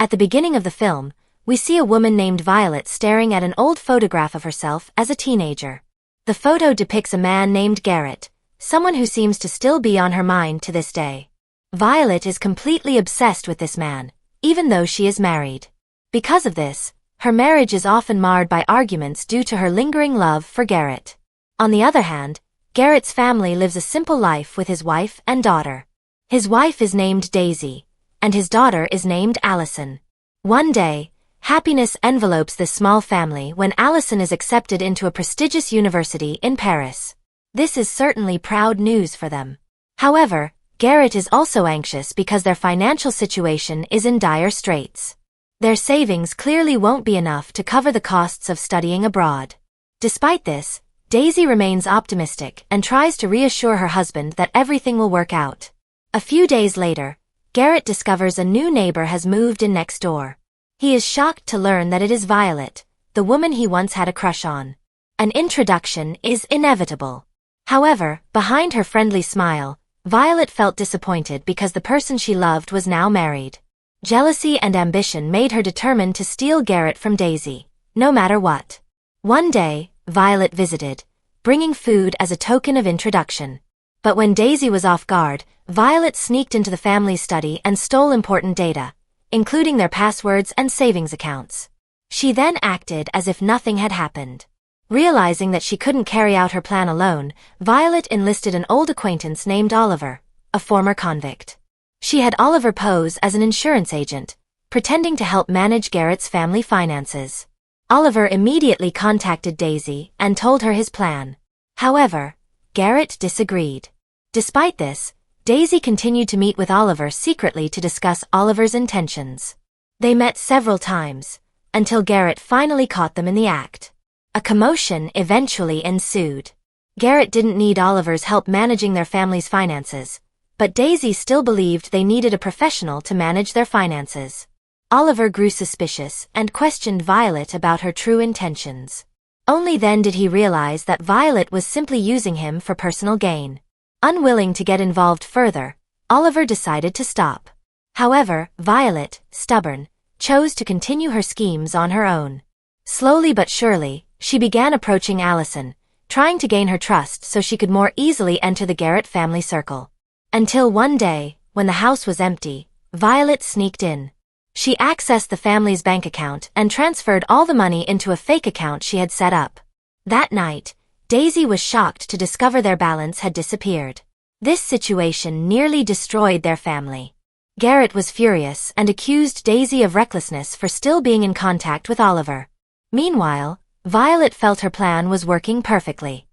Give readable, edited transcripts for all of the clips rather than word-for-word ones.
At the beginning of the film, we see a woman named Violet staring at an old photograph of herself as a teenager. The photo depicts a man named Garrett, someone who seems to still be on her mind to this day. Violet is completely obsessed with this man, even though she is married. Because of this, her marriage is often marred by arguments due to her lingering love for Garrett. On the other hand, Garrett's family lives a simple life with his wife and daughter. His wife is named Daisy, and his daughter is named Allison. One day, happiness envelopes this small family when Allison is accepted into a prestigious university in Paris. This is certainly proud news for them. However, Garrett is also anxious because their financial situation is in dire straits. Their savings clearly won't be enough to cover the costs of studying abroad. Despite this, Daisy remains optimistic and tries to reassure her husband that everything will work out. A few days later, Garrett discovers a new neighbor has moved in next door. He is shocked to learn that it is Violet, the woman he once had a crush on. An introduction is inevitable. However, behind her friendly smile, Violet felt disappointed because the person she loved was now married. Jealousy and ambition made her determined to steal Garrett from Daisy, no matter what. One day, Violet visited, bringing food as a token of introduction. But when Daisy was off guard, Violet sneaked into the family's study and stole important data, including their passwords and savings accounts. She then acted as if nothing had happened. Realizing that she couldn't carry out her plan alone, Violet enlisted an old acquaintance named Oliver, a former convict. She had Oliver pose as an insurance agent, pretending to help manage Garrett's family finances. Oliver immediately contacted Daisy and told her his plan. However, Garrett disagreed. Despite this, Daisy continued to meet with Oliver secretly to discuss Oliver's intentions. They met several times, until Garrett finally caught them in the act. A commotion eventually ensued. Garrett didn't need Oliver's help managing their family's finances, but Daisy still believed they needed a professional to manage their finances. Oliver grew suspicious and questioned Violet about her true intentions. Only then did he realize that Violet was simply using him for personal gain. Unwilling to get involved further, Oliver decided to stop. However, Violet, stubborn, chose to continue her schemes on her own. Slowly but surely, she began approaching Allison, trying to gain her trust so she could more easily enter the Garrett family circle. Until one day, when the house was empty, Violet sneaked in. She accessed the family's bank account and transferred all the money into a fake account she had set up. That night, Daisy was shocked to discover their balance had disappeared. This situation nearly destroyed their family. Garrett was furious and accused Daisy of recklessness for still being in contact with Oliver. Meanwhile, Violet felt her plan was working perfectly.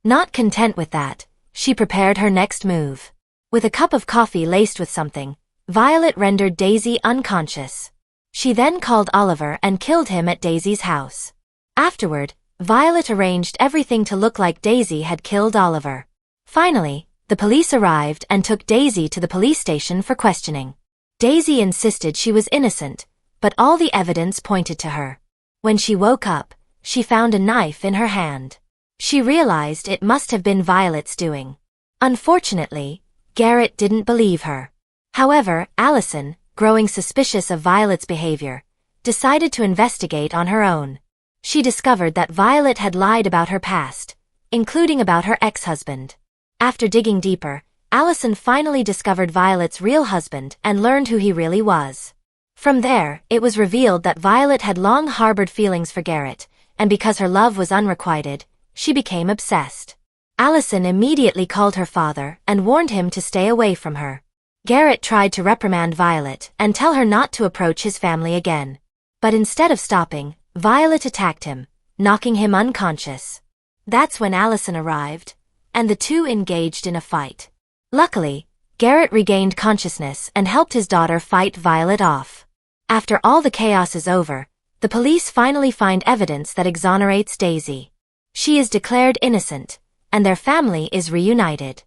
Not content with that, she prepared her next move. With a cup of coffee laced with something, Violet rendered Daisy unconscious. She then called Oliver and killed him at Daisy's house. Afterward, Violet arranged everything to look like Daisy had killed Oliver. Finally, the police arrived and took Daisy to the police station for questioning. Daisy insisted she was innocent, but all the evidence pointed to her. When she woke up, she found a knife in her hand. She realized it must have been Violet's doing. Unfortunately, Garrett didn't believe her. However, Allison, growing suspicious of Violet's behavior, decided to investigate on her own. She discovered that Violet had lied about her past, including about her ex-husband. After digging deeper, Allison finally discovered Violet's real husband and learned who he really was. From there, it was revealed that Violet had long harbored feelings for Garrett, and because her love was unrequited, she became obsessed. Allison immediately called her father and warned him to stay away from her. Garrett tried to reprimand Violet and tell her not to approach his family again. But instead of stopping, Violet attacked him, knocking him unconscious. That's when Allison arrived, and the two engaged in a fight. Luckily, Garrett regained consciousness and helped his daughter fight Violet off. After all the chaos is over, the police finally find evidence that exonerates Daisy. She is declared innocent, and their family is reunited.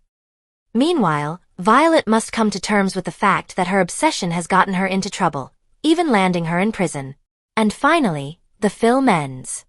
Meanwhile, Violet must come to terms with the fact that her obsession has gotten her into trouble, even landing her in prison. And finally, the film ends.